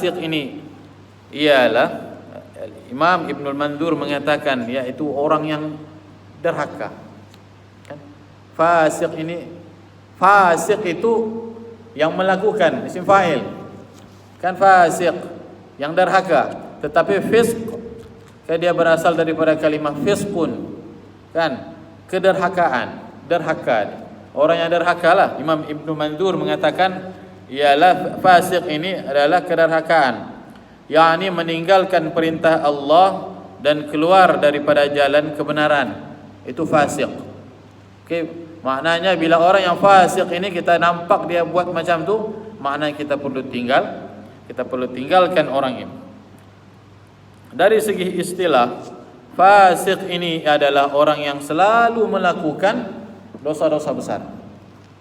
fasik ini ialah Imam Ibnul Mandur mengatakan yaitu orang yang derhaka. Kan? Fasik ini, fasik itu yang melakukan, isim fa'il. Kan fasik yang derhaka. Tetapi fisq dia berasal daripada kalimah fisqun. Kan? Kederhakaan, derhaka. Orang yang derhaka lah. Imam Ibnu Mandur mengatakan ialah fasik ini adalah kederhakaan, yakni meninggalkan perintah Allah dan keluar daripada jalan kebenaran. Itu fasik. Okey, maknanya bila orang yang fasik ini kita nampak dia buat macam tu, maknanya kita perlu tinggalkan orang ini. Dari segi istilah, fasik ini adalah orang yang selalu melakukan dosa-dosa besar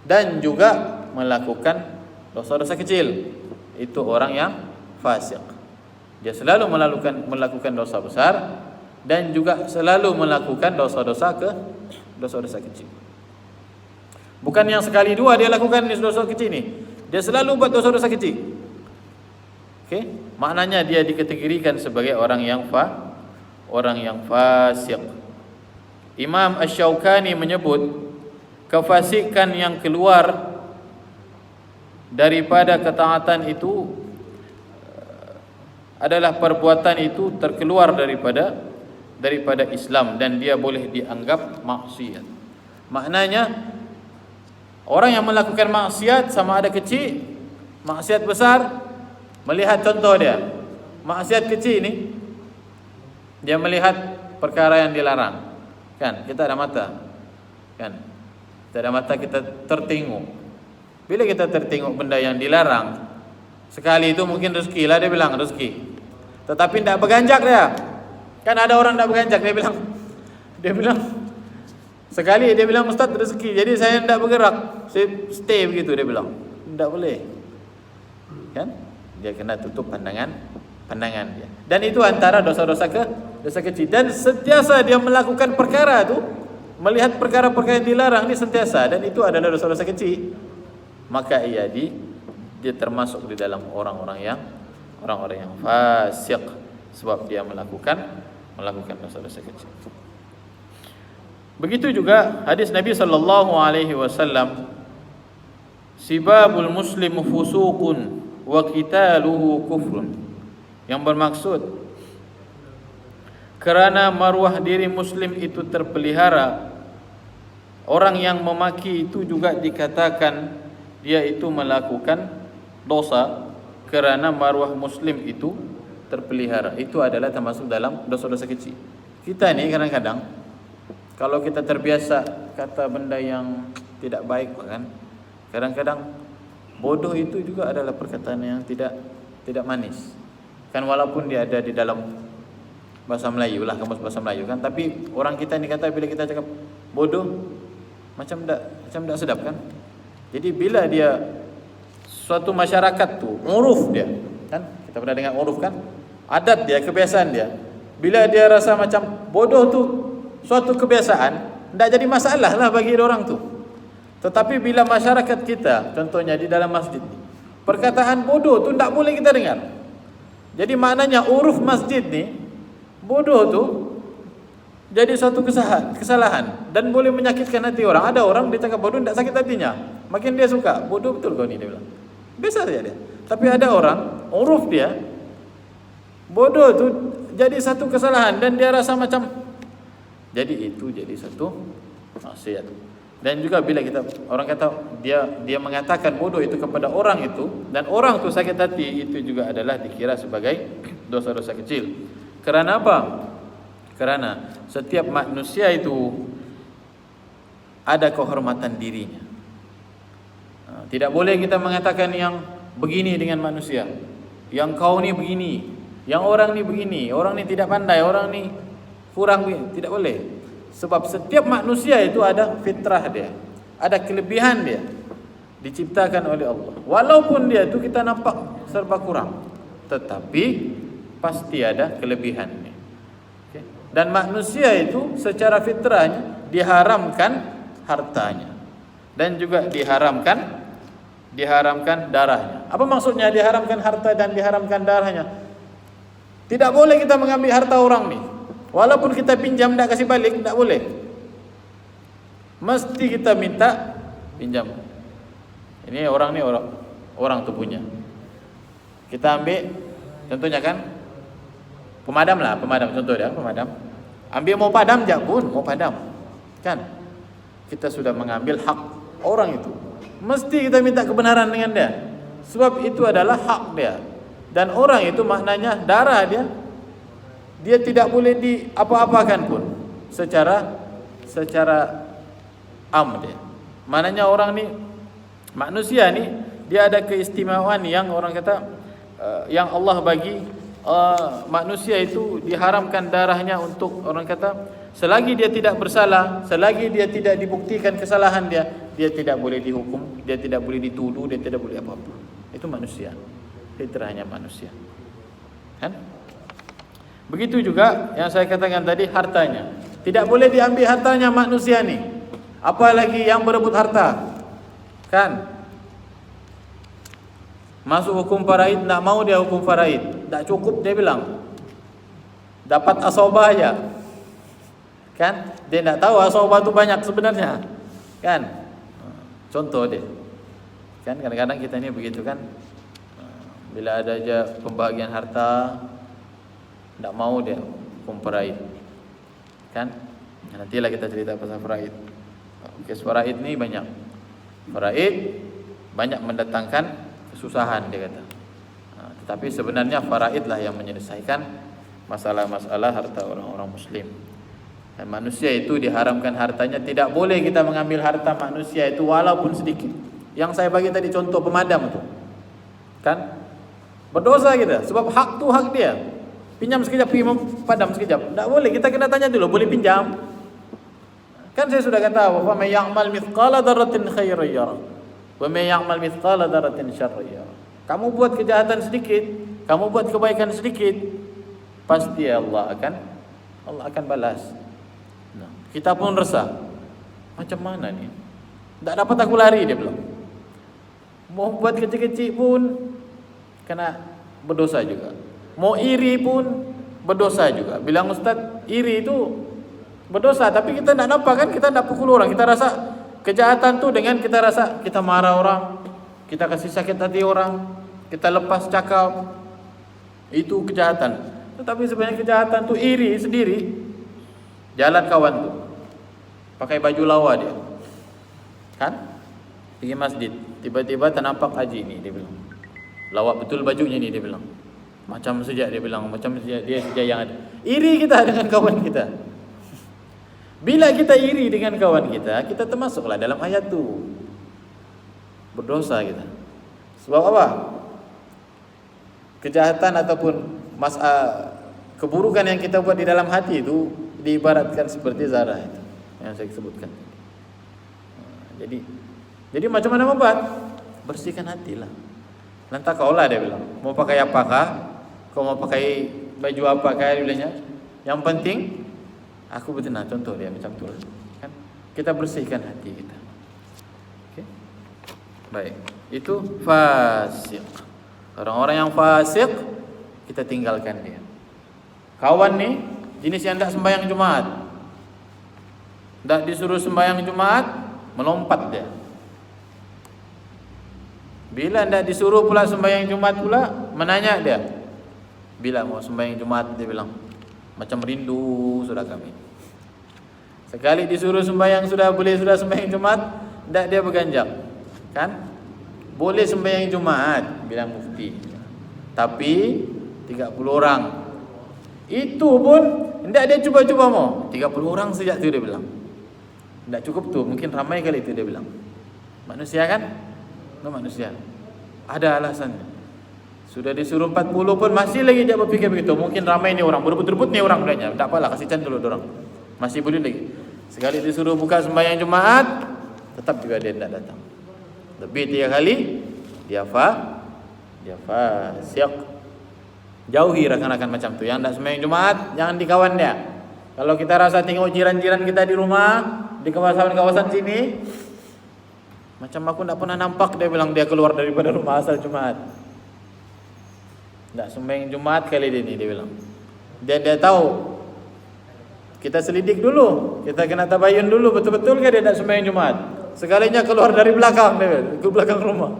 dan juga melakukan dosa-dosa kecil. Itu orang yang fasik. Dia selalu melakukan dosa besar dan juga selalu melakukan dosa-dosa kecil. Bukan yang sekali dua dia lakukan dosa kecil ni. Dia selalu buat dosa-dosa kecil. Okey, maknanya dia dikategorikan sebagai orang yang fasik. Imam Asy-Syaukani menyebut kefasikan yang keluar daripada ketaatan itu adalah perbuatan itu terkeluar daripada Islam dan dia boleh dianggap maksiat. Maknanya orang yang melakukan maksiat sama ada kecil, maksiat besar, melihat contoh dia. Maksiat kecil ni dia melihat perkara yang dilarang. Kan? Kita ada mata. Kan? Kita ada mata, kita tertengok. Bila kita tertengok benda yang dilarang, sekali itu mungkin rezeki lah, dia bilang rezeki. Tetapi tidak berganjak dia. Kan ada orang tidak berganjak, dia bilang sekali dia bilang ustaz rezeki, jadi saya tidak bergerak, saya stay begitu, dia bilang. Tidak boleh. Kan? Dia kena tutup pandangan dia. Dan itu antara dosa kecil. Dan sentiasa dia melakukan perkara itu, melihat perkara-perkara yang dilarang ini sentiasa, dan itu adalah dosa-dosa kecil. Maka dia termasuk di dalam orang-orang yang fasik sebab dia melakukan dosa-dosa kecil. Begitu juga hadis Nabi sallallahu alaihi wasallam, sibabul muslimu fusuqun wa qitaluhu kufrun, yang bermaksud kerana maruah diri muslim itu terpelihara, orang yang memaki itu juga dikatakan dia itu melakukan dosa kerana maruah muslim itu terpelihara. Itu adalah termasuk dalam dosa-dosa kecil. Kita ni kadang-kadang kalau kita terbiasa kata benda yang tidak baik, kan, kadang-kadang bodoh itu juga adalah perkataan yang tidak manis. Kan walaupun dia ada di dalam bahasa Melayu lah, kamus bahasa Melayu kan, tapi orang kita ni kata bila kita cakap bodoh macam tak sedap kan. Jadi bila dia suatu masyarakat tu, uruf dia, kan, kita pernah dengar uruf kan, adat dia, kebiasaan dia, bila dia rasa macam bodoh tu suatu kebiasaan, tidak jadi masalah lah bagi orang tu. Tetapi bila masyarakat kita, contohnya di dalam masjid, perkataan bodoh tu tidak boleh kita dengar. Jadi maknanya uruf masjid ni, bodoh tu jadi suatu kesalahan dan boleh menyakitkan hati orang. Ada orang dia cakap bodoh tidak sakit hatinya, makin dia suka. Bodoh betul kau ni, dia bilang. Biasa saja dia. Tapi ada orang, uruf dia, bodoh tu jadi satu kesalahan dan dia rasa macam, jadi itu jadi satu maksiat. Dan juga bila orang kata dia mengatakan bodoh itu kepada orang itu, dan orang tu sakit hati, itu juga adalah dikira sebagai dosa-dosa kecil. Kerana apa? Kerana setiap manusia itu ada kehormatan dirinya. Tidak boleh kita mengatakan yang begini dengan manusia, yang kau ni begini, yang orang ni begini, orang ni tidak pandai, orang ni kurang begini. Tidak boleh. Sebab setiap manusia itu ada fitrah dia, ada kelebihan dia, diciptakan oleh Allah. Walaupun dia itu kita nampak serba kurang, tetapi pasti ada kelebihannya. Okay? Dan manusia itu secara fitrahnya diharamkan hartanya, dan juga diharamkan diharamkan darahnya. Apa maksudnya diharamkan harta dan diharamkan darahnya? Tidak boleh kita mengambil harta orang ni. Walaupun kita pinjam tak kasih balik, tak boleh. Mesti kita minta pinjam. Ini orang ni orang tu punya. Kita ambil contohnya kan pemadam lah, pemadam contoh dia, pemadam. Ambil mau padam je pun, mau padam. Kan? Kita sudah mengambil hak orang itu. Mesti kita minta kebenaran dengan dia. Sebab itu adalah hak dia. Dan orang itu maknanya darah dia. Dia tidak boleh diapa-apakan pun secara dia. Maknanya orang ni, manusia ni, dia ada keistimewaan yang orang kata yang Allah bagi. Manusia itu diharamkan darahnya untuk orang kata selagi dia tidak bersalah, selagi dia tidak dibuktikan kesalahan dia tidak boleh dihukum, dia tidak boleh dituduh, dia tidak boleh apa-apa. Itu manusia, fitrahnya manusia, kan? Begitu juga yang saya katakan tadi, hartanya tidak boleh diambil hartanya manusia ni, apalagi yang berebut harta, kan? Masuk hukum faraid, tak mau dia hukum faraid, tak cukup dia bilang dapat asobah aja, kan? Dia tak tahu asobah tu banyak sebenarnya, kan? Contoh dia, kan? Kadang-kadang kita ni begitu kan, bila ada aja pembagian harta, tak mau dia hukum faraid, kan? Nantilah kita cerita pasal faraid. Kes faraid ni banyak, faraid banyak mendatangkan kesusahan dia kata. Tetapi sebenarnya faraid lah yang menyelesaikan masalah-masalah harta orang-orang muslim. Dan manusia itu diharamkan hartanya, tidak boleh kita mengambil harta manusia itu walaupun sedikit. Yang saya bagi tadi contoh pemadam itu, kan? Berdosa kita sebab hak tu hak dia. Pinjam sekejap, pergi padam sekejap, tak boleh, kita kena tanya dulu boleh pinjam. Kan saya sudah kata, wa may ya'mal mithqala dzarratin khairan yarah, wa may ya'mal mithqala dzarratin syarran yarah. Kamu buat kejahatan sedikit, kamu buat kebaikan sedikit, pasti Allah akan balas. Nah, kita pun resah. Macam mana ni? Tak dapat aku lari, dia bilang. Mau buat kecil-kecil pun kena berdosa juga. Mau iri pun berdosa juga. Bilang ustaz, iri itu berdosa, tapi kita tak nampak kan, kita tak pukul orang, kita rasa kejahatan tu dengan kita rasa kita marah orang, kita kasih sakit hati orang, kita lepas cakap, itu kejahatan. Tetapi sebenarnya kejahatan tu iri sendiri. Jalan kawan tu pakai baju lawa dia, kan? Pergi masjid, tiba-tiba ternampak haji ni, dia bilang. Lawa betul bajunya ni, dia bilang. Macam sejak dia bilang, macam sejak dia sejak yang ada. Iri kita dengan kawan kita. Bila kita iri dengan kawan kita, kita termasuklah dalam ayat tu. Berdosa kita. Sebab apa? Kejahatan ataupun keburukan yang kita buat di dalam hati itu diibaratkan seperti zarah itu yang saya sebutkan. Jadi macam mana membuat? Bersihkan hatilah. Lantas kaulah, dia bilang. Mau pakai apakah? Kau mau pakai baju apakah, dia bilangnya. Yang penting aku betul, nah contoh dia macam tu kan, kita bersihkan hati kita. Okey. Baik, itu fasik. Orang-orang yang fasik kita tinggalkan dia. Kawan ni jenis yang tak sembahyang Jumaat, tak disuruh sembahyang Jumaat, melompat dia. Bila tak disuruh pula sembahyang Jumaat pula, menanya dia, bila mau sembahyang Jumaat, dia bilang. Macam rindu sudah kami. Sekali disuruh sembahyang sudah sembahyang Jumaat, tak dia berganjak, kan? Boleh sembahyang Jumaat, bilang mufti, tapi 30 orang. Itu pun tak dia cuba-cuba mau 30 orang sejak tu, dia bilang. Tak cukup tu, mungkin ramai kali itu, dia bilang. Manusia kan? No, manusia. Ada alasannya. Sudah disuruh 40 pun masih lagi dia berfikir begitu. Mungkin ramai ni orang, berebut-rebut ni orang bilangnya. Tak apalah, kasih chance dulu orang. Masih boleh lagi. Sekali disuruh buka sembahyang Jumaat, tetap juga dia tak datang. Lebih 3 kali dia fasik. Jauhi rakan-rakan macam tu. Yang tak sembahyang Jumaat, jangan dikawan dia. Kalau kita rasa tengok jiran-jiran kita di rumah, di kawasan-kawasan sini, Macam aku tak pernah nampak dia bilang dia keluar daripada rumah asal Jumaat. Tak sembahyang Jumaat kali dia bilang. Dia tahu. Kita selidik dulu, kita kena tabayun dulu betul-betul ke dia tak sembahyang Jumaat. Sekalinya keluar dari belakang dia, ke belakang rumah.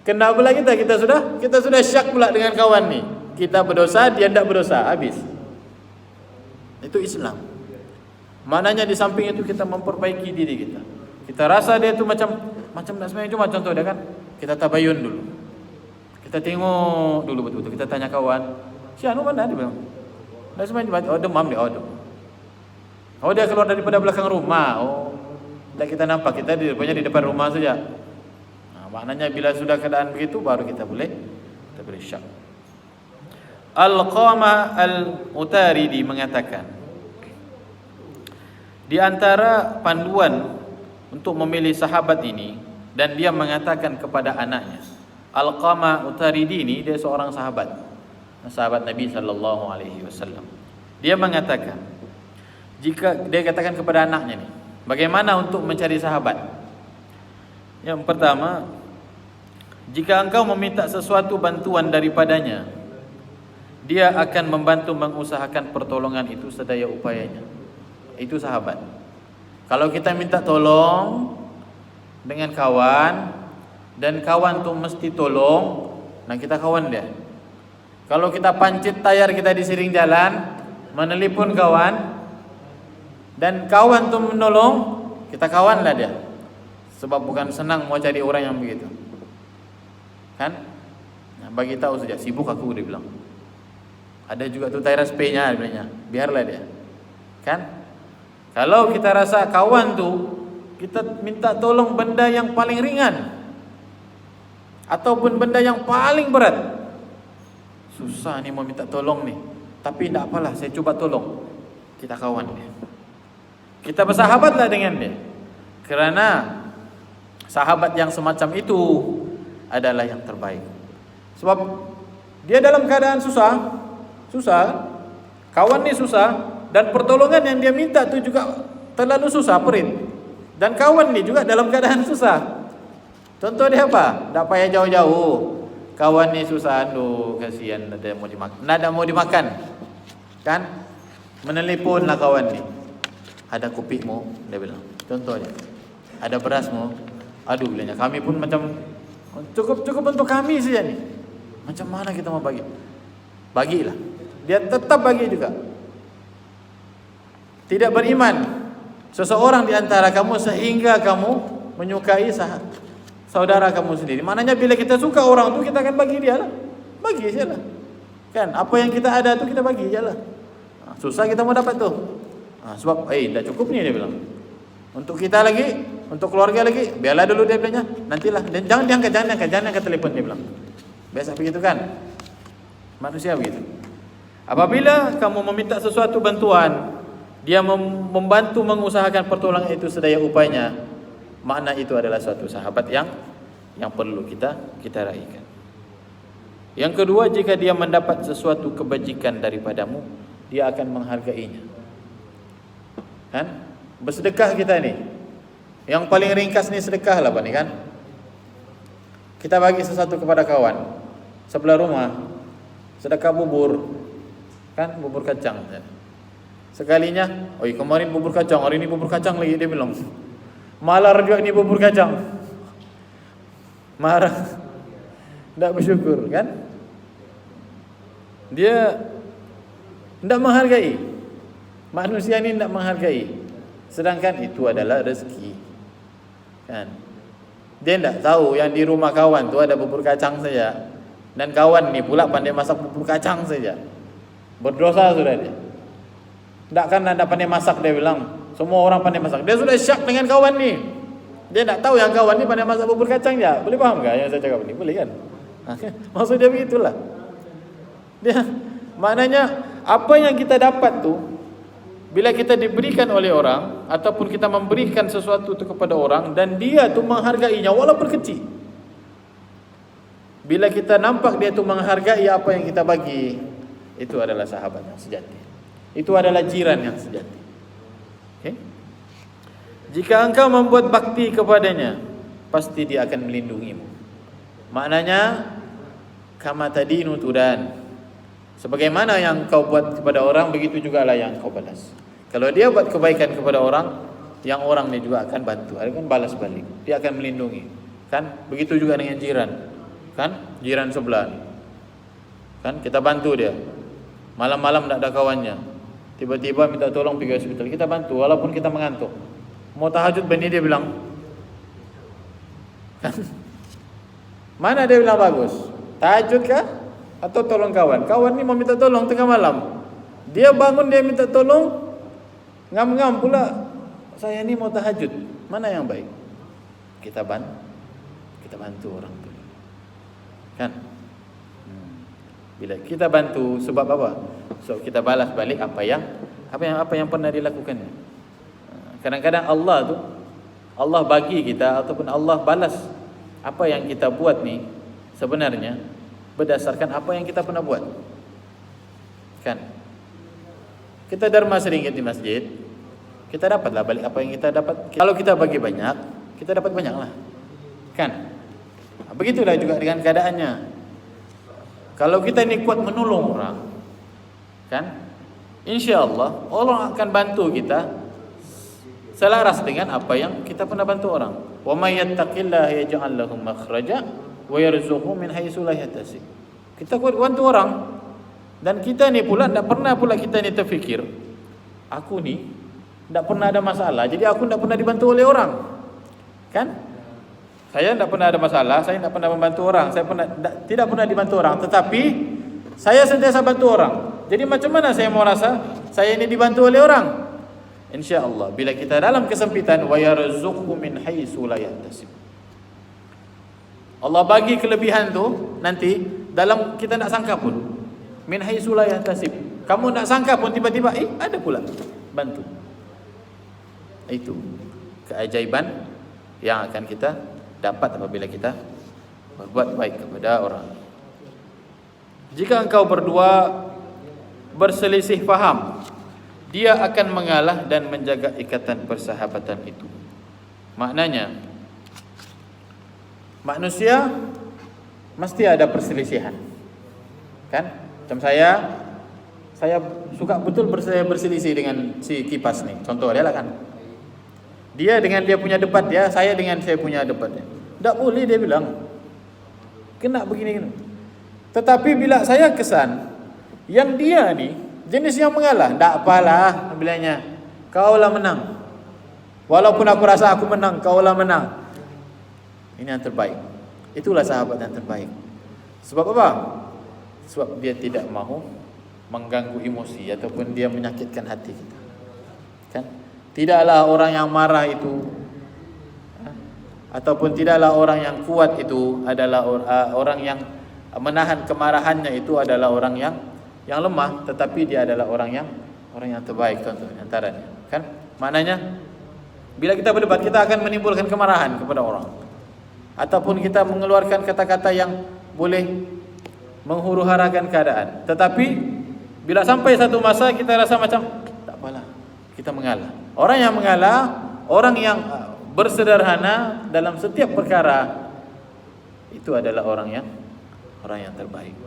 Kena pula kita sudah syak pula dengan kawan ni. Kita berdosa, dia tidak berdosa, habis. Itu Islam. Maknanya di samping itu kita memperbaiki diri kita. Kita rasa dia tu macam nak sembahyang Jumaat contoh dia kan. Kita tabayun dulu. Kita tengok dulu betul-betul. Kita tanya kawan, "Si anu mana?" Dia bilang. "Dah sembahyang Jumaat." "Oh, demam dia." "Oh, demam." "Oh, dia keluar daripada belakang rumah." "Oh." Dan kita nampak kita di depan rumah saja. Maknanya bila sudah keadaan begitu baru kita boleh syak. Al-Qama Al-Utaridi mengatakan, di antara panduan untuk memilih sahabat ini, dan dia mengatakan kepada anaknya. Al-Qama Utaridi ini dia seorang sahabat Nabi sallallahu alaihi wasallam. Dia mengatakan, jika dia katakan kepada anaknya ni, bagaimana untuk mencari sahabat? Yang pertama, jika engkau meminta sesuatu bantuan daripadanya, dia akan membantu mengusahakan pertolongan itu sedaya upayanya. Itu sahabat. Kalau kita minta tolong dengan kawan, dan kawan tu mesti tolong, nah kita kawan dia. Kalau kita pancit tayar kita di siring jalan, menelpon kawan, dan kawan tu menolong, kita kawanlah dia. Sebab bukan senang mau cari orang yang begitu. Kan? Nah, bagi tahu saja, sibuk aku dia bilang. Ada juga tu tayar SP-nya sebenarnya. Biarlah dia. Kan? Kalau kita rasa kawan tu, kita minta tolong benda yang paling ringan ataupun benda yang paling berat. Susah ni mau minta tolong ni, tapi tak apalah, saya cuba tolong. Kita kawan dia. Kita bersahabatlah dengan dia. Kerana sahabat yang semacam itu adalah yang terbaik. Sebab dia dalam keadaan susah, kawan ni susah, dan pertolongan yang dia minta tu juga terlalu susah, perit. Dan kawan ni juga dalam keadaan susah. Contoh dia apa? Tak payah jauh-jauh. Kawan ni susah, aduh kasihan, ada mau dimakan. Kan? Meneleponlah kawan ni. Ada kopimu, dia bilang. Contohnya. Ada berasmu. Aduh bilangnya, kami pun macam cukup untuk kami saja ni. Macam mana kita mau bagi? Bagilah. Dia tetap bagi juga. Tidak beriman seseorang di antara kamu sehingga kamu menyukai saudara kamu sendiri. Maknanya bila kita suka orang tu, kita akan bagi dia lah. Bagi saja lah. Kan? Apa yang kita ada tu kita bagi je lah. Susah kita mau dapat tu. Sebab dah cukup ni dia bilang. Untuk kita lagi, untuk keluarga lagi, biarlah dulu dia bilangnya. Nantilah. Dan jangan diangkat telefon dia bilang. Biasa begitu kan? Manusia begitu. Apabila kamu meminta sesuatu bantuan, dia membantu mengusahakan pertolongan itu sedaya upayanya, makna itu adalah suatu sahabat yang perlu kita raihkan. Yang kedua, jika dia mendapat sesuatu kebajikan daripadamu, dia akan menghargainya. Kan? Bersedekah kita ni, yang paling ringkas ni sedekah lah ni kan. Kita bagi sesuatu kepada kawan sebelah rumah, sedekah bubur, kan, bubur kacang. Sekalinya, kemarin bubur kacang, hari ini bubur kacang lagi, dia bilang. Malar juga ni bubur kacang. Marah. Tak bersyukur kan? Dia tidak menghargai. Manusia ni tidak menghargai. Sedangkan itu adalah rezeki. Kan? Dia tidak tahu yang di rumah kawan tu ada bubur kacang saja. Dan kawan ni pula pandai masak bubur kacang saja. Berdosa sudah dia. Takkan ada pandai masak, dia bilang. Semua orang pandai masak. Dia sudah syak dengan kawan ni. Dia tak tahu yang kawan ni pandai masak bubur kacang je. Boleh faham tak yang saya cakap ni? Boleh kan? Maksud dia begitulah. Dia maknanya apa yang kita dapat tu, bila kita diberikan oleh orang ataupun kita memberikan sesuatu tu kepada orang dan dia tu menghargainya walaupun kecil. Bila kita nampak dia tu menghargai apa yang kita bagi, itu adalah sahabat yang sejati. Itu adalah jiran yang sejati. Okay? Jika engkau membuat bakti kepadanya, pasti dia akan melindungimu. Maknanya kama tadinu tudan. Sebagaimana yang kau buat kepada orang, begitu jugalah yang kau balas. Kalau dia buat kebaikan kepada orang, yang orang ni juga akan bantu, akan balas balik. Dia akan melindungi. Kan? Begitu juga dengan jiran. Kan? Jiran sebelah ni. Kan? Kita bantu dia. Malam-malam tak ada kawannya. Tiba-tiba minta tolong pergi hospital. Kita bantu walaupun kita mengantuk. Mau tahajud bani dia bilang. Kan? Mana dia bilang bagus? Tahajud kah? Atau tolong kawan? Kawan ni mau minta tolong tengah malam. Dia bangun, dia minta tolong. Ngam-ngam pula. Saya ni mau tahajud. Mana yang baik? Kita bantu orang tu. Kan? Bila kita bantu, sebab apa? So kita balas balik apa yang pernah dilakukan. Kadang-kadang Allah bagi kita ataupun Allah balas apa yang kita buat ni sebenarnya berdasarkan apa yang kita pernah buat. Kan? Kita derma seringgit di masjid, kita dapatlah balik apa yang kita dapat. Kalau kita bagi banyak, kita dapat banyak lah. Kan? Begitulah juga dengan keadaannya. Kalau kita ni kuat menolong orang, kan? InsyaAllah Allah akan bantu kita selaras dengan apa yang kita pernah bantu orang. Wa may yattaqillaha yaj'al lahu makhraja wa yarzuqhu min haitsu la yahtasib. Kita kuat bantu orang, dan kita ni pula tak pernah pula kita ni terfikir, aku ni tak pernah ada masalah, jadi aku tak pernah dibantu oleh orang. Kan? Saya tidak pernah ada masalah, saya tidak pernah membantu orang, saya tidak pernah dibantu orang, tetapi saya sentiasa bantu orang. Jadi macam mana saya mau rasa saya ini dibantu oleh orang? InsyaAllah bila kita dalam kesempitan, wa yarzuqhu min haitsu la yahtasib. Allah bagi kelebihan tu nanti dalam kita tak sangka pun. Min haitsu la yahtasib. Kamu tak sangka pun tiba-tiba ada pula bantu. Itu keajaiban yang akan kita dapat apabila kita berbuat baik kepada orang. Jika engkau berdua berselisih faham, dia akan mengalah dan menjaga ikatan persahabatan itu. Maknanya manusia mesti ada perselisihan. Kan? Macam saya suka betul berselisih dengan si kipas ni. Contoh dia lah kan. Dia dengan dia punya debat dia, saya dengan saya punya debat dia. Tak boleh dia bilang. Kena begini. Tetapi bila saya kesan, yang dia ni jenis yang mengalah, tak apalah bilangnya. Kaulah menang. Walaupun aku rasa aku menang, kaulah menang. Ini yang terbaik. Itulah sahabat yang terbaik. Sebab apa? Sebab dia tidak mahu mengganggu emosi ataupun dia menyakitkan hati kita. Kan? Tidaklah orang yang marah itu ataupun tidaklah orang yang kuat itu adalah orang yang menahan kemarahannya itu adalah orang yang lemah, tetapi dia adalah orang yang terbaik contohnya antaranya. Kan? Maknanya bila kita berdebat kita akan menimbulkan kemarahan kepada orang ataupun kita mengeluarkan kata-kata yang boleh menghuru-harakan keadaan. Tetapi bila sampai satu masa kita rasa macam tak apalah, kita mengalah. Orang yang mengalah, orang yang bersederhana dalam setiap perkara, itu adalah orang yang terbaik.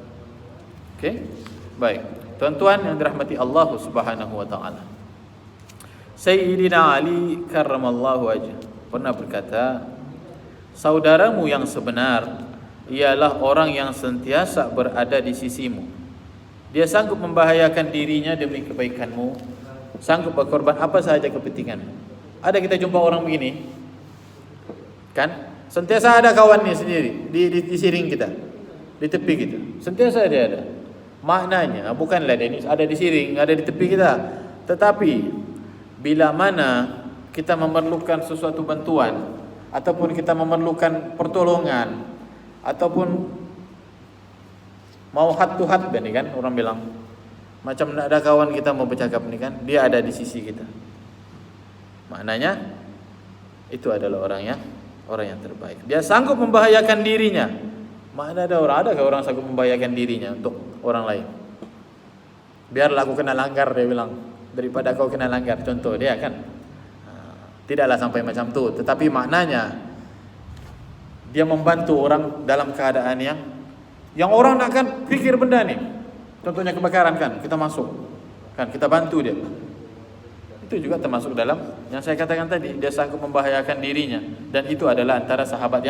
Okey? Baik. Tuan-tuan yang dirahmati Allah Subhanahu wa taala. Sayyidina Ali karramallahu wajhah pernah berkata, saudaramu yang sebenar ialah orang yang sentiasa berada di sisimu. Dia sanggup membahayakan dirinya demi kebaikanmu, sanggup berkorban apa sahaja kepentingan. Ada kita jumpa orang begini, kan? Sentiasa ada kawannya sendiri di siring kita, di tepi kita. Sentiasa dia ada. Maknanya bukanlah dia ini ada di siring, ada di tepi kita, tetapi bila mana kita memerlukan sesuatu bantuan ataupun kita memerlukan pertolongan ataupun mau hat to hat ni kan orang bilang, macam nak ada kawan kita mau bercakap ni kan, dia ada di sisi kita. Maknanya itu adalah orang yang terbaik. Dia sanggup membahayakan dirinya. Mana ada orang sanggup membahayakan dirinya untuk orang lain. Biarlah aku kena langgar, dia bilang, daripada kau kena langgar. Contoh dia kan. Tidaklah sampai macam tu, tetapi maknanya dia membantu orang dalam keadaan yang orang nak kan fikir benda ni. Contohnya kebakaran kan, kita masuk kan, kita bantu dia. Itu juga termasuk dalam yang saya katakan tadi, dia sanggup membahayakan dirinya, dan itu adalah antara sahabat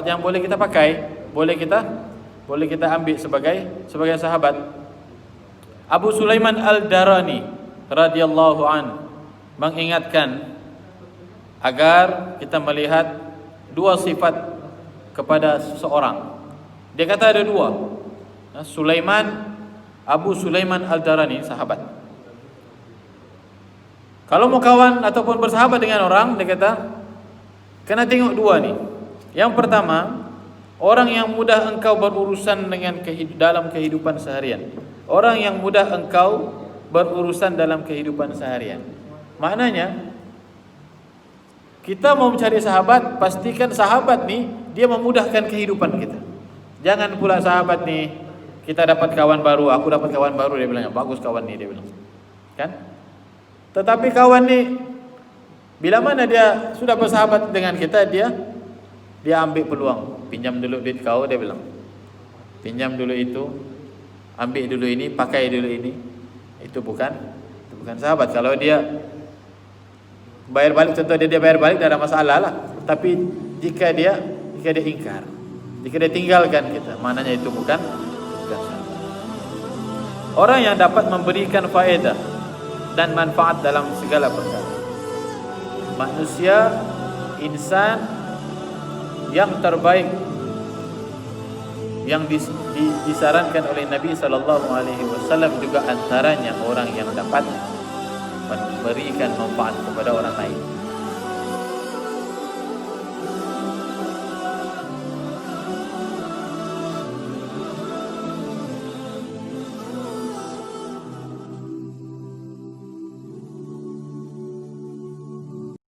yang boleh kita pakai, boleh kita ambil sebagai sahabat. Abu Sulaiman Al-Darani radhiyallahu an mengingatkan agar kita melihat dua sifat kepada seseorang. Dia kata ada dua. Abu Sulaiman Al-Darani, sahabat. Kalau mau kawan ataupun bersahabat dengan orang, dia kata kena tengok dua ni. Yang pertama, orang yang mudah engkau berurusan dengan dalam kehidupan seharian. Orang yang mudah engkau berurusan dalam kehidupan seharian. Maknanya, kita mau mencari sahabat, pastikan sahabat ni dia memudahkan kehidupan kita. Jangan pula sahabat ni kita dapat kawan baru, aku dapat kawan baru, dia bilang bagus kawan ni, dia bilang. Kan? Tetapi kawan ni bila mana dia sudah bersahabat dengan kita, dia ambil peluang, pinjam dulu duit kau, dia bilang. Pinjam dulu itu, ambil dulu ini, pakai dulu ini. Itu bukan sahabat. Kalau dia bayar balik, contoh dia bayar balik, tidak ada masalah lah. Tapi jika dia ingkar, jika dia tinggalkan kita, maknanya itu bukan sahabat. Orang yang dapat memberikan faedah dan manfaat dalam segala perkara. Manusia, insan yang terbaik yang disarankan oleh Nabi SAW juga antaranya orang yang dapat memberikan manfaat kepada orang lain.